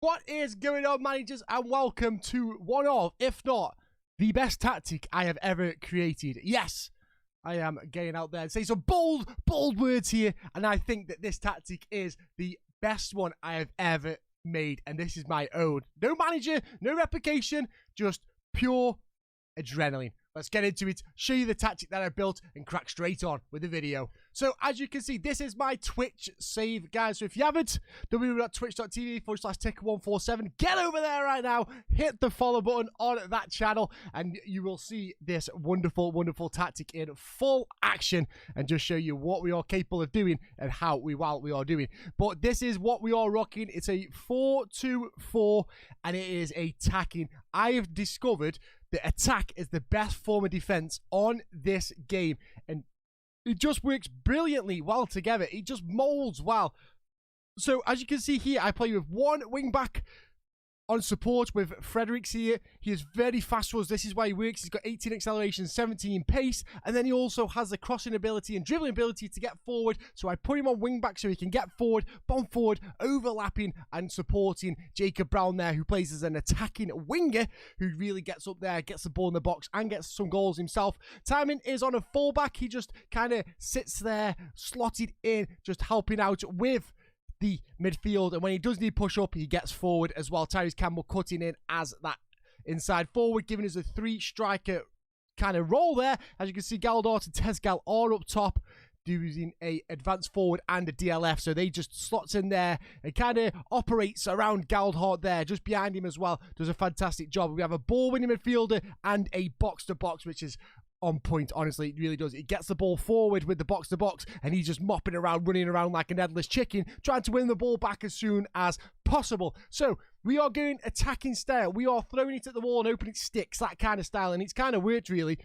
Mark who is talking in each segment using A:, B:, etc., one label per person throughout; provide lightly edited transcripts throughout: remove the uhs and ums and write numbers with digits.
A: What is going on, managers, and welcome to one of, if not the best tactic I have ever created. Yes, I am getting out there and saying some bold words here, and I think that this tactic is the best one I have ever made, and this is my own. No manager, no replication, just pure adrenaline. Let's get into it, show you the tactic that I built, and crack straight on with the video. So, as you can see, this is my Twitch save, guys. So, if you haven't, www.twitch.tv/Tekka147, get over there right now, hit the follow button on that channel, and you will see this wonderful tactic in full action, and just show you what we are capable of doing and how we are doing. But this is what we are rocking. It's a 4-2-4, and it is attacking. I have discovered the attack is the best form of defense on this game, and it just works brilliantly well together. It just molds well. So as you can see here, I play with one wing back on support with Fredericks here. He is very fast for us. This is why he works. He's got 18 acceleration, 17 pace, and then he also has the crossing ability and dribbling ability to get forward. So I put him on wing back so he can get forward, bomb forward, overlapping and supporting Jacob Brown there, who plays as an attacking winger, who really gets up there, gets the ball in the box, and gets some goals himself. Timon is on a fullback. He just kind of sits there, slotted in, just helping out with the midfield, and when he does need push up, he gets forward as well. Tyrese Campbell cutting in as that inside forward, giving us a 3-striker kind of role there. As you can see, Galdart and Tezgal are up top, using a advanced forward and a DLF, so they just slots in there and kind of operates around Galdart there, just behind him as well. Does a fantastic job. We have a ball-winning midfielder and a box-to-box, which is on point. Honestly, it really does. It gets the ball forward with the box-to-box, and he's just mopping around, running around like an headless chicken, trying to win the ball back as soon as possible. So we are going attacking style. We are throwing it at the wall and hoping it sticks, that kind of style, and it's kind of worked, really.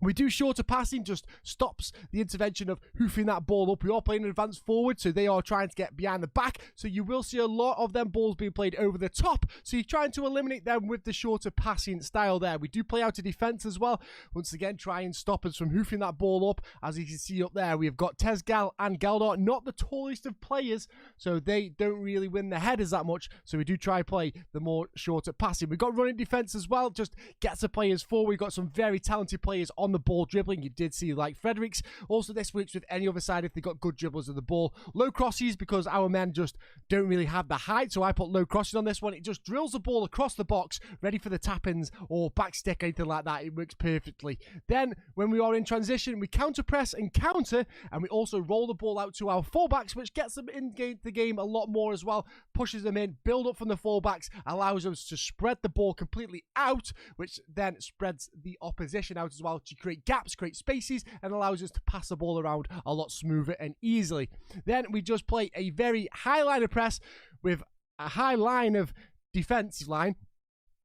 A: We do shorter passing, just stops the intervention of hoofing that ball up. We are playing an advanced forward, so they are trying to get behind the back. So you will see a lot of them balls being played over the top. So you're trying to eliminate them with the shorter passing style there. We do play out a defense as well. Once again, try and stop us from hoofing that ball up. As you can see up there, we have got Tezgal and Galdart, not the tallest of players, so they don't really win the headers that much. So we do try play the more shorter passing. We've got running defense as well, just gets the players forward. We've got some very talented players on the ball dribbling. You did see like Fredericks. Also, this works with any other side if they've got good dribblers of the ball. Low crosses, because our men just don't really have the height, so I put low crosses on this one. It just drills the ball across the box, ready for the tap-ins or back stick, anything like that. It works perfectly. Then, when we are in transition, we counter press and counter, and we also roll the ball out to our fullbacks, which gets them in the game a lot more as well, pushes them in, build up from the fullbacks, allows us to spread the ball completely out, which then spreads the opposition out as well to create gaps, create spaces, and allows us to pass the ball around a lot smoother and easily. Then we just play a very high line of press with a high line of defensive line,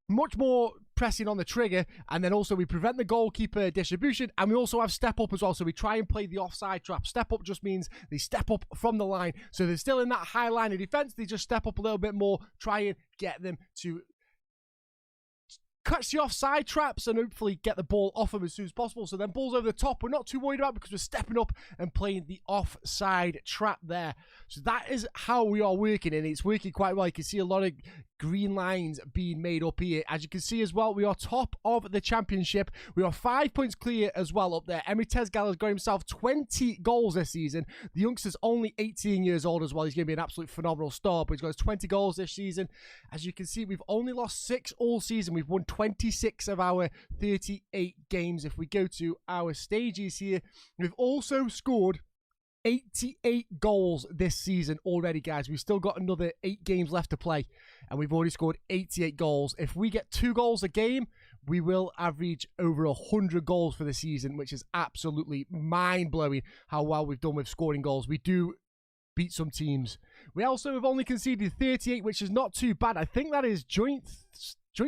A: much more pressing on the trigger, and then also we prevent the goalkeeper distribution, and we also have step up as well, so we try and play the offside trap. Step up just means they step up from the line, so they're still in that high line of defense, they just step up a little bit more, try and get them to catch the offside traps and hopefully get the ball off them as soon as possible. So then balls over the top, we're not too worried about, because we're stepping up and playing the offside trap there. So that is how we are working, and it's working quite well. You can see a lot of green lines being made up here. As you can see as well, we are top of the championship. We are 5 points clear as well up there. Emre Tezgal has got himself 20 goals this season. The youngster's only 18 years old as well. He's going to be an absolute phenomenal star, but he's got his 20 goals this season. As you can see, we've only lost 6 all season. We've won 26 of our 38 games. If we go to our stages here, we've also scored 88 goals this season already, guys. We've still got another 8 games left to play, and we've already scored 88 goals. If we get 2 goals a game, we will average over 100 goals for the season, which is absolutely mind-blowing how well we've done with scoring goals. We do beat some teams. We also have only conceded 38, which is not too bad. I think that is joint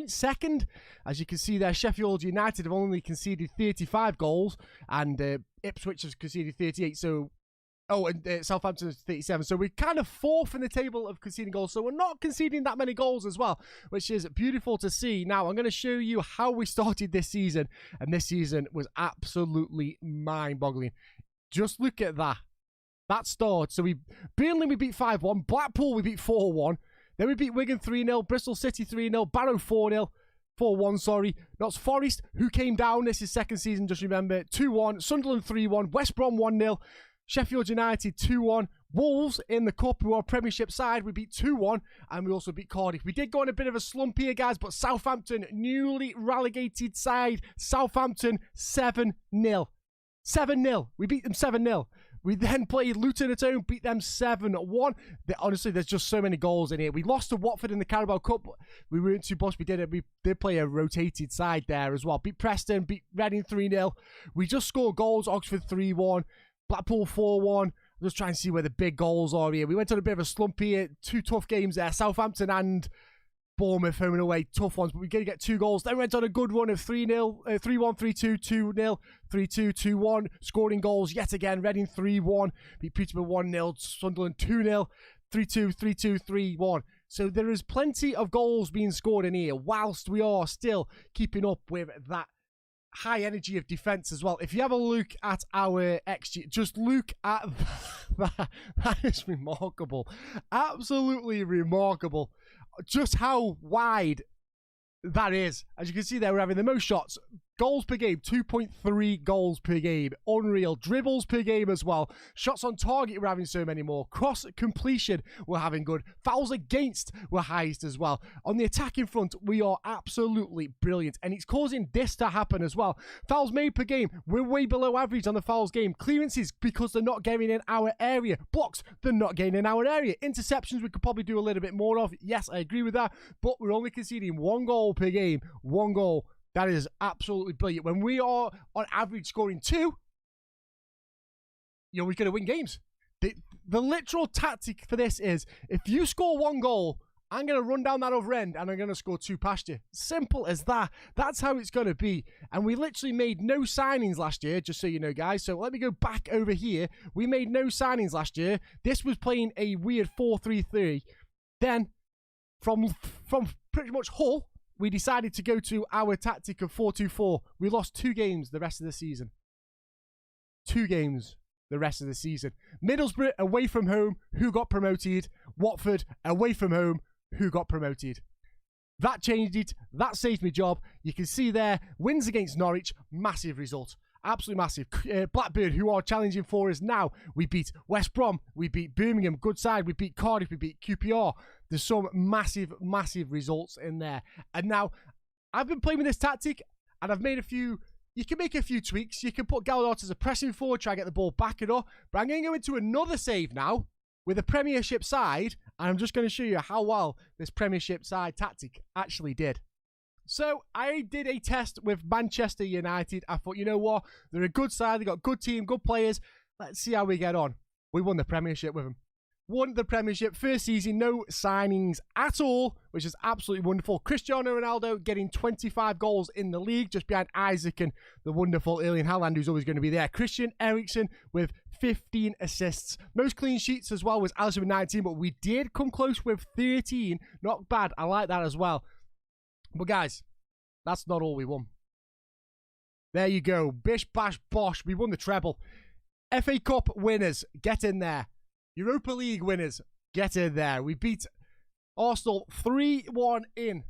A: second. As you can see there, Sheffield United have only conceded 35 goals, and Ipswich has conceded 38, so and Southampton is 37. So we're kind of 4th in the table of conceding goals. So we're not conceding that many goals as well, which is beautiful to see. Now, I'm going to show you how we started this season. And this season was absolutely mind-boggling. Just look at that. That start. So Burnley we beat 5-1. Blackpool we beat 4-1. Then we beat Wigan 3-0, Bristol City 3-0, Barrow 4-0. 4-1, sorry. Notts Forest, who came down. This is second season, just remember. 2-1. Sunderland 3-1. West Brom 1-0. Sheffield United 2-1. Wolves in the Cup, who are a Premiership side, we beat 2-1. And we also beat Cardiff. We did go on a bit of a slump here, guys, but Southampton, newly relegated side. Southampton 7-0. 7-0. We beat them 7-0. We then played Luton at home, beat them 7-1. Honestly, there's just so many goals in here. We lost to Watford in the Carabao Cup. We weren't too boss. We did play a rotated side there as well. Beat Preston, beat Reading 3-0. We just scored goals. Oxford 3-1. Blackpool 4-1. Just trying to see where the big goals are here. We went on a bit of a slump here. 2 tough games there. Southampton and Bournemouth home and away, tough ones, but we're going to get 2 goals. Then we went on a good run of 3-0, 3-1, 3-2, 2-0, 3-2, 2-1, scoring goals yet again. Reading 3-1, beat Peterborough 1-0, Sunderland 2-0, 3-2, 3-2, 3-1. So there is plenty of goals being scored in here, whilst we are still keeping up with that high energy of defence as well. If you have a look at our XG, just look at that. That is remarkable. Absolutely remarkable. Just how wide that is. As you can see there, we're having the most shots. Goals per game, 2.3 goals per game. Unreal. Dribbles per game as well. Shots on target, we're having so many more. Cross completion, we're having good. Fouls against, we're highest as well. On the attacking front, we are absolutely brilliant. And it's causing this to happen as well. Fouls made per game, we're way below average on the fouls game. Clearances, because they're not getting in our area. Blocks, they're not getting in our area. Interceptions, we could probably do a little bit more of. Yes, I agree with that. But we're only conceding 1 goal per game. 1 goal. That is absolutely brilliant. When we are on average scoring 2, we're going to win games. The literal tactic for this is, if you score 1 goal, I'm going to run down that other end and I'm going to score 2 past you. Simple as that. That's how it's going to be. And we literally made no signings last year, just so you know, guys. So let me go back over here. We made no signings last year. This was playing a weird 4-3-3. Then, from pretty much Hull, we decided to go to our tactic of 4-2-4. We lost 2 games the rest of the season. 2 games the rest of the season. Middlesbrough away from home, who got promoted. Watford away from home, who got promoted. That changed it. That saved me job. You can see there, wins against Norwich, massive result. Absolutely massive. Blackburn, who are challenging for us now. We beat West Brom. We beat Birmingham, good side. We beat Cardiff. We beat QPR. There's some massive, massive results in there. And now, I've been playing with this tactic, and I've made a few. You can make a few tweaks. You can put Gallardo as a pressing forward, try to get the ball back it up. But I'm going to go into another save now with a Premiership side, and I'm just going to show you how well this Premiership side tactic actually did. So, I did a test with Manchester United. I thought, you know what? They're a good side. They got a good team, good players. Let's see how we get on. We won the Premiership with them. Won the Premiership. First season, no signings at all, which is absolutely wonderful. Cristiano Ronaldo getting 25 goals in the league, just behind Isaac and the wonderful Erling Haaland, who's always going to be there. Christian Eriksen with 15 assists. Most clean sheets as well was Alisson with 19, but we did come close with 13. Not bad. I like that as well. But guys, that's not all we won. There you go. Bish, bash, bosh. We won the treble. FA Cup winners, get in there. Europa League winners, get in there. We beat Arsenal 3-1 in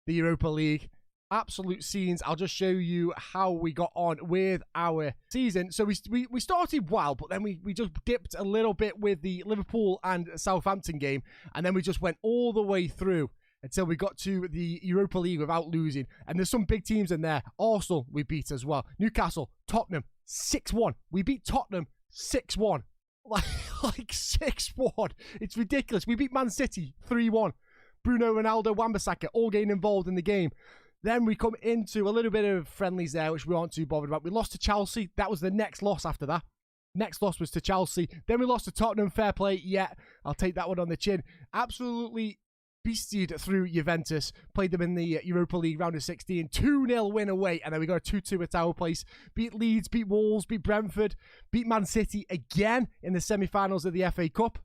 A: the Europa League. Absolute scenes. I'll just show you how we got on with our season. So we started well, but then we just dipped a little bit with the Liverpool and Southampton game. And then we just went all the way through until we got to the Europa League without losing. And there's some big teams in there. Arsenal, we beat as well. Newcastle, Tottenham, 6-1. We beat Tottenham 6-1. Like 6-1. It's ridiculous. We beat Man City 3-1. Bruno Ronaldo, Wan-Bissaka, all getting involved in the game. Then we come into a little bit of friendlies there, which we aren't too bothered about. We lost to Chelsea. That was the next loss after that. Next loss was to Chelsea. Then we lost to Tottenham. Fair play. Yeah, I'll take that one on the chin. Absolutely beasted through Juventus. Played them in the Europa League round of 16. 2-0 win away. And then we got a 2-2 at our place. Beat Leeds, beat Wolves, beat Brentford, beat Man City again in the semi-finals of the FA Cup,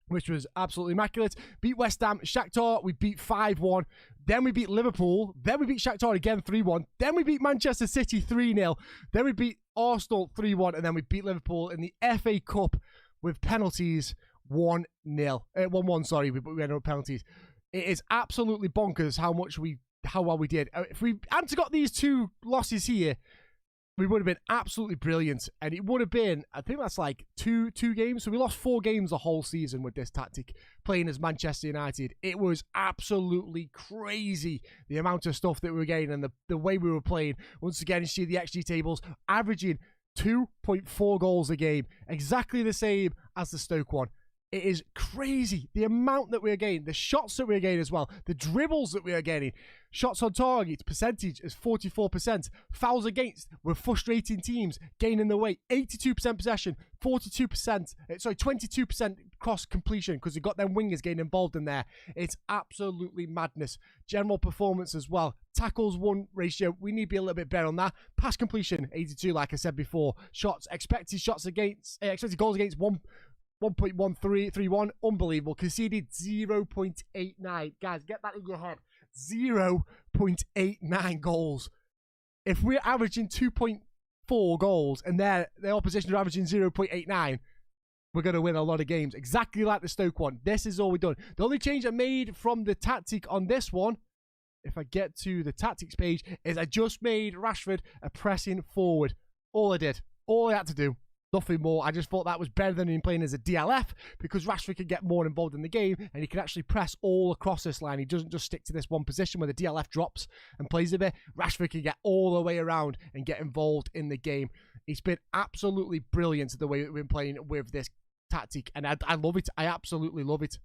A: which was absolutely immaculate. Beat West Ham, Shakhtar, we beat 5-1. Then we beat Liverpool. Then we beat Shakhtar again 3-1. Then we beat Manchester City 3-0. Then we beat Arsenal 3-1. And then we beat Liverpool in the FA Cup with penalties 1-0. 1-1, sorry, but we ended up penalties. It is absolutely bonkers how well we did. If we hadn't got these 2 losses here, we would have been absolutely brilliant. And it would have been, I think that's like two games. So we lost 4 games the whole season with this tactic, playing as Manchester United. It was absolutely crazy, the amount of stuff that we were getting and the way we were playing. Once again, you see the XG tables, averaging 2.4 goals a game, exactly the same as the Stoke one. It is crazy, the amount that we're getting, the shots that we're getting as well, the dribbles that we are getting. Shots on target percentage is 44%. Fouls against, we're frustrating teams, gaining the way. 82% possession, 22% cross completion, because we've got them wingers getting involved in there. It's absolutely madness. General performance as well. Tackles 1 ratio, we need to be a little bit better on that. Pass completion, 82, like I said before. Shots, expected goals against 1.1331, unbelievable. Conceded 0.89. Guys, get that in your head. 0.89 goals. If we're averaging 2.4 goals and the opposition are averaging 0.89, we're going to win a lot of games. Exactly like the Stoke one. This is all we've done. The only change I made from the tactic on this one, if I get to the tactics page, is I just made Rashford a pressing forward. All I did. All I had to do. Nothing more. I just thought that was better than him playing as a DLF, because Rashford can get more involved in the game and he can actually press all across this line. He doesn't just stick to this one position where the DLF drops and plays a bit. Rashford can get all the way around and get involved in the game. He's been absolutely brilliant the way that we've been playing with this tactic, and I love it. I absolutely love it.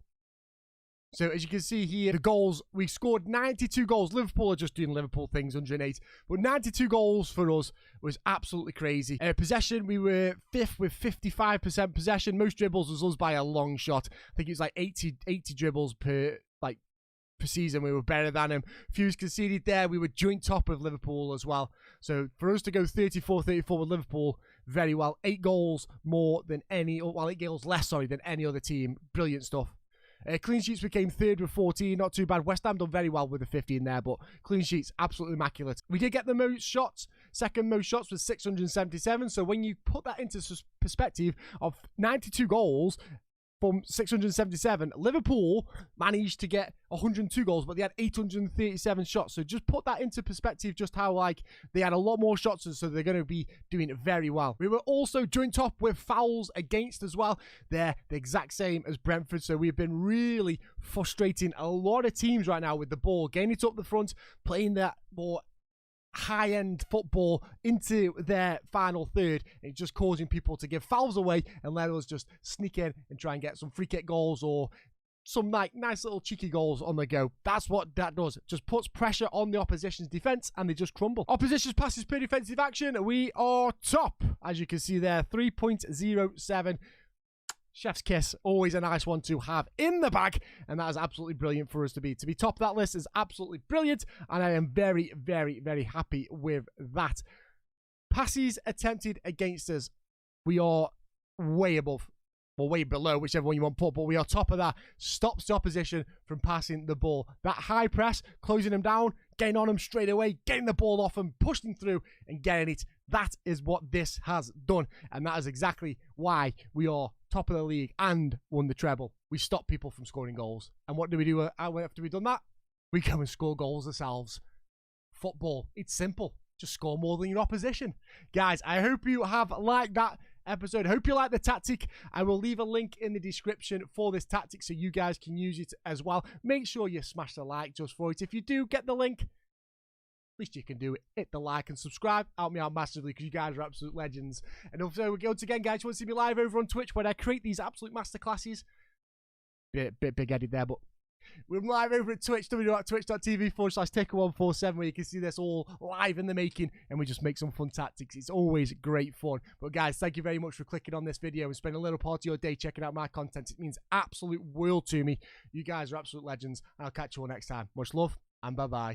A: So as you can see here, the goals, we scored 92 goals. Liverpool are just doing Liverpool things, 108. But 92 goals for us was absolutely crazy. Possession, we were 5th with 55% possession. Most dribbles was us by a long shot. I think it was like 80 dribbles per season. We were better than him. Few's conceded there. We were joint top of Liverpool as well. So for us to go 34-34 with Liverpool, very well. 8 goals more than 8 goals less, than any other team. Brilliant stuff. Clean sheets became 3rd with 14, not too bad. West Ham done very well with the 50 in there, but clean sheets, absolutely immaculate. We did get the most shots. Second most shots was 677. So when you put that into perspective of 92 goals from 677, Liverpool managed to get 102 goals, but they had 837 shots. So just put that into perspective, just how they had a lot more shots, so they're going to be doing it very well. We were also joint top with fouls against as well. They're the exact same as Brentford. So we've been really frustrating a lot of teams right now with the ball, getting it up the front, playing that more high-end football into their final third, and just causing people to give fouls away and let us just sneak in and try and get some free kick goals or some nice little cheeky goals on the go. That's what that does. It just puts pressure on the opposition's defense and they just crumble. Opposition's passes per defensive action, we are top, as you can see there, 3.07. Chef's kiss, always a nice one to have in the bag, and that is absolutely brilliant for us to be top of that list. Is absolutely brilliant, and I am very, very, very happy with that. Passes attempted against us, we are way above, or way below, whichever one you want to put, but we are top of that. Stops the opposition from passing the ball. That high press, closing them down, getting on them straight away, getting the ball off them, pushing through and getting it. That is what this has done, and that is exactly why we are top of the league and won the treble. We stop people from scoring goals. And what do we do after we've done that? We go and score goals ourselves. Football, it's simple. Just score more than your opposition. Guys, I hope you have liked that episode. I hope you like the tactic. I will leave a link in the description for this tactic so you guys can use it as well. Make sure you smash the like just for it. If you do get the link, least you can do it. Hit the like and subscribe. Help me out massively because you guys are absolute legends. And also, once again, guys, you want to see me live over on Twitch when I create these absolute masterclasses? Bit big-headed there, but we're live over at Twitch, www.twitch.tv/Taker147, where you can see this all live in the making, and we just make some fun tactics. It's always great fun. But guys, thank you very much for clicking on this video and spending a little part of your day checking out my content. It means absolute world to me. You guys are absolute legends. I'll catch you all next time. Much love, and bye-bye.